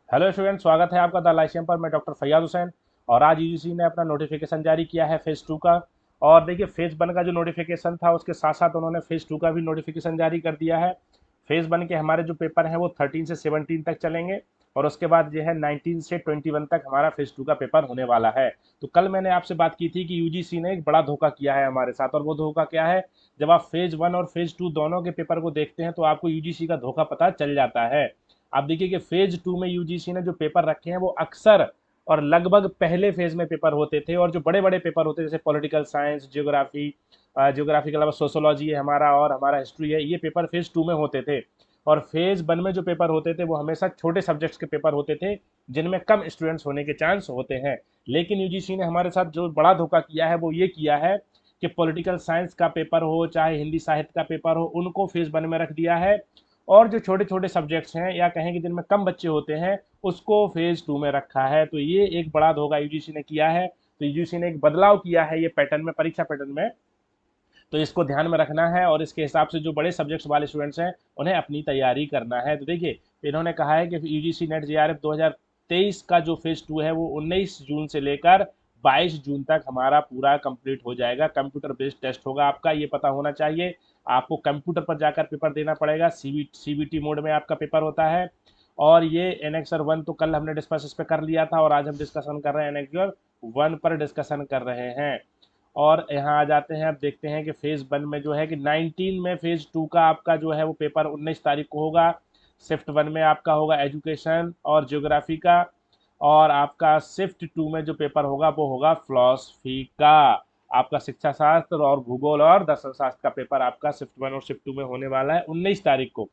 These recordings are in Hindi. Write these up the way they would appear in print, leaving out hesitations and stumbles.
हेलो स्टूडेंट, स्वागत है आपका द लाइसियम पर। मैं डॉक्टर फैयाज हुसैन। और आज यूजीसी ने अपना नोटिफिकेशन जारी किया है फेज़ 2 का। और देखिए, फेज़ 1 का जो नोटिफिकेशन था उसके साथ साथ उन्होंने फेज़ 2 का भी नोटिफिकेशन जारी कर दिया है। फेज़ 1 के हमारे जो पेपर हैं वो 13 से 17 तक चलेंगे। और उसके बाद जो है 19 से 21 तक हमारा फेज़ 2 का पेपर होने वाला है। तो कल मैंने आपसे बात की थी कि यूजीसी ने एक बड़ा धोखा किया है हमारे साथ। और वो धोखा क्या है? जब आप फेज़ 1 और फेज़ 2 दोनों के पेपर को देखते हैं तो आपको यूजीसी का धोखा पता चल जाता है। आप देखिए कि फेज 2 में यूजीसी ने जो पेपर रखे हैं वो अक्सर और लगभग पहले फेज में पेपर होते थे। और जो बड़े बड़े पेपर होते थे जैसे पॉलिटिकल साइंस, ज्योग्राफी, ज्योग्राफी के अलावा सोशोलॉजी है हमारा और हमारा हिस्ट्री है, ये पेपर फेज 2 में होते थे। और फेज 1 में जो पेपर होते थे वो हमेशा छोटे सब्जेक्ट्स के पेपर होते थे, जिनमें कम स्टूडेंट्स होने के चांस होते हैं। लेकिन यूजीसी ने हमारे साथ जो बड़ा धोखा किया है वो ये किया है कि पॉलिटिकल साइंस का पेपर हो चाहे हिंदी साहित्य का पेपर हो, उनको फेज 1 में रख दिया है। और जो छोटे छोटे सब्जेक्ट्स हैं या कहें कि जिनमें कम बच्चे होते हैं, उसको फेज 2 में रखा है। तो ये एक बड़ा धोखा यूजीसी ने किया है। तो यूजीसी ने एक बदलाव किया है ये पैटर्न में, परीक्षा पैटर्न में। तो इसको ध्यान में रखना है और इसके हिसाब से जो बड़े सब्जेक्ट्स वाले स्टूडेंट्स हैं उन्हें अपनी तैयारी करना है। तो देखिए, इन्होंने कहा है कि यूजीसी नेट जेआरएफ 2023 का जो फेज 2 है वो 19 जून से लेकर 22 जून तक हमारा पूरा कंप्लीट हो जाएगा। कंप्यूटर बेस्ड टेस्ट होगा आपका, ये पता होना चाहिए। आपको कंप्यूटर पर जाकर पेपर देना पड़ेगा। सीबीटी मोड में आपका पेपर होता है। और ये एनेक्सर 1 तो कल हमने डिस्कस इस पर कर लिया था और आज हम डिस्कशन कर रहे हैं एनेक्सर 1 पर डिस्कशन कर रहे हैं। और यहाँ आ जाते हैं, अब देखते हैं कि फेज़ 1 में जो है कि 19 में फेज़ 2 का आपका जो है वो पेपर 19 तारीख को होगा। शिफ्ट 1 में आपका होगा एजुकेशन और ज्योग्राफी का। और आपका शिफ्ट 2 में जो पेपर होगा वो होगा फिलॉसफी का। आपका शिक्षा शास्त्र और भूगोल और दर्शन शास्त्र का पेपर आपका शिफ्ट 1 और शिफ्ट 2 में होने वाला है 19 तारीख को।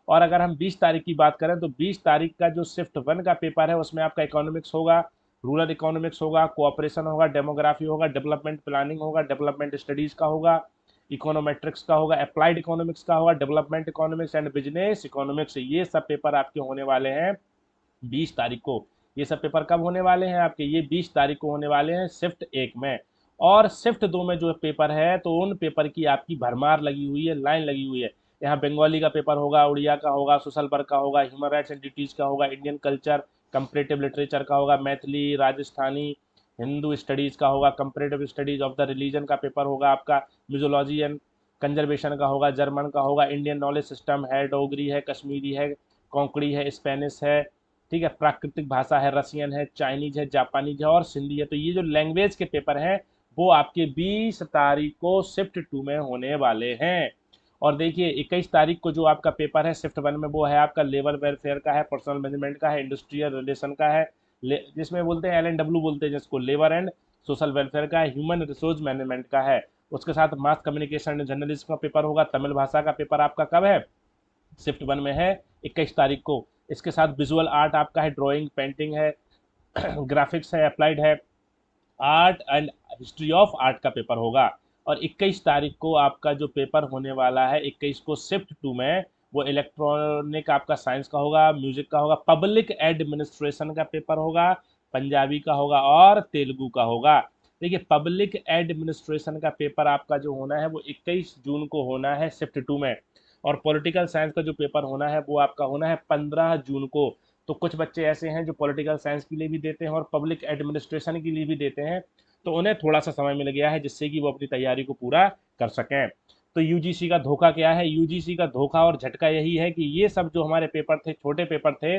और अगर हम 20 तारीख की बात करें तो 20 तारीख का जो शिफ्ट 1 का पेपर है उसमें आपका इकोनॉमिक्स होगा, रूरल इकोनॉमिक्स होगा, कोऑपरेशन होगा, डेमोग्राफी होगा, डेवलपमेंट प्लानिंग होगा, डेवलपमेंट स्टडीज का होगा, इकोनोमेट्रिक्स का होगा, अप्लाइड इकोनॉमिक्स का होगा, development economics and business economics. ये सब पेपर आपके होने वाले हैं 20 तारीख को। ये सब पेपर कब होने वाले हैं आपके? ये 20 तारीख को होने वाले हैं शिफ्ट 1 में। और शिफ्ट 2 में जो पेपर है तो उन पेपर की आपकी भरमार लगी हुई है, लाइन लगी हुई है। यहाँ बंगाली का पेपर होगा, उड़िया का होगा, सोशल वर्क का होगा, ह्यूमन राइट्स एंड ड्यूटीज का होगा, इंडियन कल्चर, कंपरेटिव लिटरेचर का होगा, मैथिली, राजस्थानी, हिंदू स्टडीज का होगा, comparative studies of the religion का पेपर होगा आपका, म्यूजोलॉजी एंड कंजर्वेशन का होगा, जर्मन का होगा, इंडियन नॉलेज सिस्टम है, डोगरी है, कश्मीरी है, कोंकणी है, स्पेनिश है, ठीक है, प्राकृतिक भाषा है, रसियन है, चाइनीज है, जापानीज है और सिंधी है। तो ये जो लैंग्वेज के पेपर हैं वो आपके 20 तारीख को शिफ्ट 2 में होने वाले हैं। और देखिए 21 तारीख को जो आपका पेपर है शिफ्ट 1 में वो है आपका लेबर वेलफेयर का है, पर्सनल मैनेजमेंट का है, इंडस्ट्रियल रिलेशन का है, जिसमें बोलते हैं LNW बोलते हैं जिसको, लेबर एंड सोशल वेलफेयर का है, ह्यूमन रिसोर्स मैनेजमेंट का है। उसके साथ मास कम्युनिकेशन एंड जर्नलिज्म का पेपर होगा। तमिल भाषा का पेपर आपका कब है? शिफ्ट 1 में है 21 तारीख को। इसके साथ विजुअल आर्ट आपका है, ड्राइंग, पेंटिंग है, ग्राफिक्स है, अप्लाइड है, art and history of art का पेपर होगा। और 21 तारीख को आपका जो पेपर होने वाला है 21 को शिफ्ट 2 में, वो इलेक्ट्रॉनिक आपका साइंस का होगा, म्यूजिक का होगा, पब्लिक एडमिनिस्ट्रेशन का पेपर होगा, पंजाबी का होगा और तेलुगु का होगा। देखिए, पब्लिक एडमिनिस्ट्रेशन का पेपर आपका जो होना है वो 21 जून को होना है शिफ्ट 2 में। और पॉलिटिकल साइंस का जो पेपर होना है वो आपका होना है 15 जून को। तो कुछ बच्चे ऐसे हैं जो पॉलिटिकल साइंस के लिए भी देते हैं और पब्लिक एडमिनिस्ट्रेशन के लिए भी देते हैं। तो उन्हें थोड़ा सा समय मिल गया है जिससे कि वो अपनी तैयारी को पूरा कर सकें। तो यूजीसी का धोखा क्या है? यूजीसी का धोखा और झटका यही है कि ये सब जो हमारे पेपर थे, छोटे पेपर थे,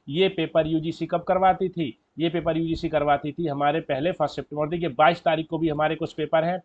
ये पेपर यूजीसी कब करवाती थी? ये पेपर यूजीसी करवाती थी हमारे पहले 1 सितंबर। देखिए 22 तारीख को भी हमारे कुछ पेपर हैं।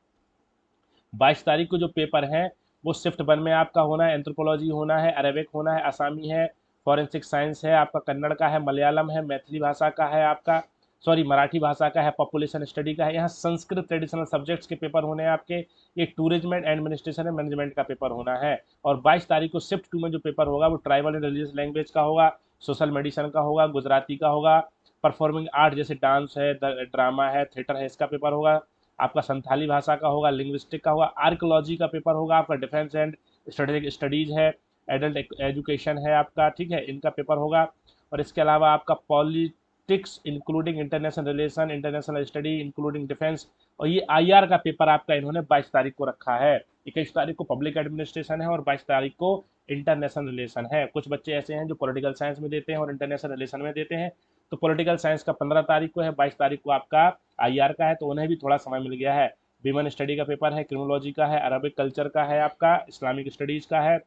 22 तारीख को जो पेपर हैं वो शिफ्ट 1 में आपका होना है, एंथ्रोपोलॉजी होना है, अरेबिक होना है, असामी है, फॉरेंसिक साइंस है आपका, कन्नड़ का है, मलयालम है, मैथिली भाषा का है आपका, सॉरी मराठी भाषा का है, पॉपुलेशन स्टडी का है। यहाँ संस्कृत ट्रेडिशनल सब्जेक्ट्स के पेपर होने हैं आपके। ये tourism and administration and management का पेपर होना है। और 22 तारीख को शिफ्ट 2 में जो पेपर होगा वो ट्राइबल एंड रिलीजियस लैंग्वेज का होगा, सोशल मेडिसिन का होगा, गुजराती का होगा, परफॉर्मिंग आर्ट जैसे डांस है, ड्रामा है, थिएटर है, इसका पेपर होगा आपका, संथाली भाषा का होगा, लिंग्विस्टिक का होगा, आर्कोलॉजी का पेपर होगा आपका, डिफेंस एंड स्ट्रेटेजिक स्टडीज है, एडल्ट एजुकेशन है आपका, ठीक है, इनका पेपर होगा। और इसके अलावा आपका politics including international relation, international study including defence, और ये IR का पेपर आपका इन्होंने 22 तारीख को रखा है। 21 तारीख को पब्लिक एडमिनिस्ट्रेशन है और 22 तारीख को इंटरनेशनल रिलेशन है। कुछ बच्चे ऐसे हैं जो पॉलिटिकल साइंस में देते हैं और इंटरनेशनल रिलेशन में देते हैं। तो पॉलिटिकल साइंस का 15 तारीख को है, 22 तारीख को आपका आईआर का है, तो उन्हें भी थोड़ा समय मिल गया है। विमन स्टडी का पेपर है, क्रिमिनोलॉजी का है, अरबिक कल्चर का है, आपका इस्लामिक स्टडीज का है,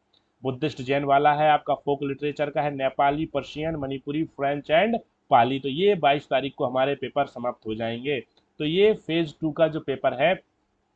बुद्धिस्ट जैन वाला है, आपका फोक लिटरेचर का है, Nepali, Persian, Manipuri, French and Pali. तो ये 22 तारीख को हमारे पेपर समाप्त हो जाएंगे। तो ये फेज 2 का जो पेपर है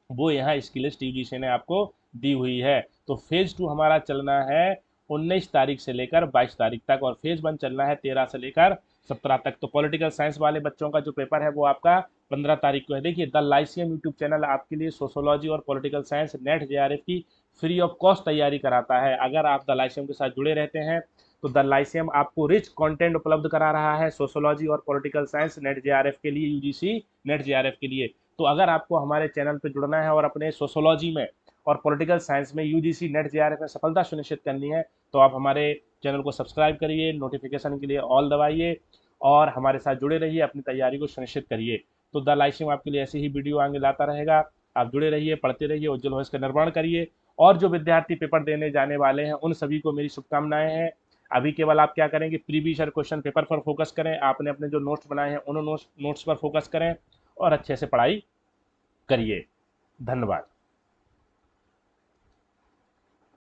वो यहाँ इसकी लिस्ट यूजीसी ने आपको दी हुई है। तो फेज 2 हमारा चलना है 19 तारीख से लेकर 22 तारीख तक, और फेज 1 चलना है 13 से लेकर 17 तक। तो पॉलिटिकल साइंस वाले बच्चों का जो पेपर है वो आपका 15 तारीख को है। देखिए, द लाइसियम यूट्यूब चैनल आपके लिए सोशोलॉजी और पॉलिटिकल साइंस नेट जेआरएफ की फ्री ऑफ कॉस्ट तैयारी कराता है। अगर आप द लाइसियम के साथ जुड़े रहते हैं तो द लाइसियम आपको रिच कंटेंट उपलब्ध करा रहा है सोशोलॉजी और पॉलिटिकल साइंस नेट जेआरएफ के लिए, यूजीसी नेट जेआरएफ के लिए। तो अगर आपको हमारे चैनल पर जुड़ना है और अपने सोशोलॉजी में और पॉलिटिकल साइंस में यूजीसी नेट जेआरएफ में सफलता सुनिश्चित करनी है, तो आप हमारे चैनल को सब्सक्राइब करिए, नोटिफिकेशन के लिए ऑल दबाइए और हमारे साथ जुड़े रहिए, अपनी तैयारी को सुनिश्चित करिए। तो द लाइसियम आपके लिए ऐसी ही वीडियो आगे लाता रहेगा। आप जुड़े रहिए, पढ़ते रहिए, उज्जवल भविष्य का निर्माण करिए। और जो विद्यार्थी पेपर देने जाने वाले हैं उन सभी को मेरी शुभकामनाएं हैं। अभी केवल आप क्या करेंगे, प्रीवियस ईयर क्वेश्चन पेपर पर फोकस करें, आपने अपने जो नोट्स बनाए हैं उन नोट्स पर फोकस करें और अच्छे से पढ़ाई करिए। धन्यवाद।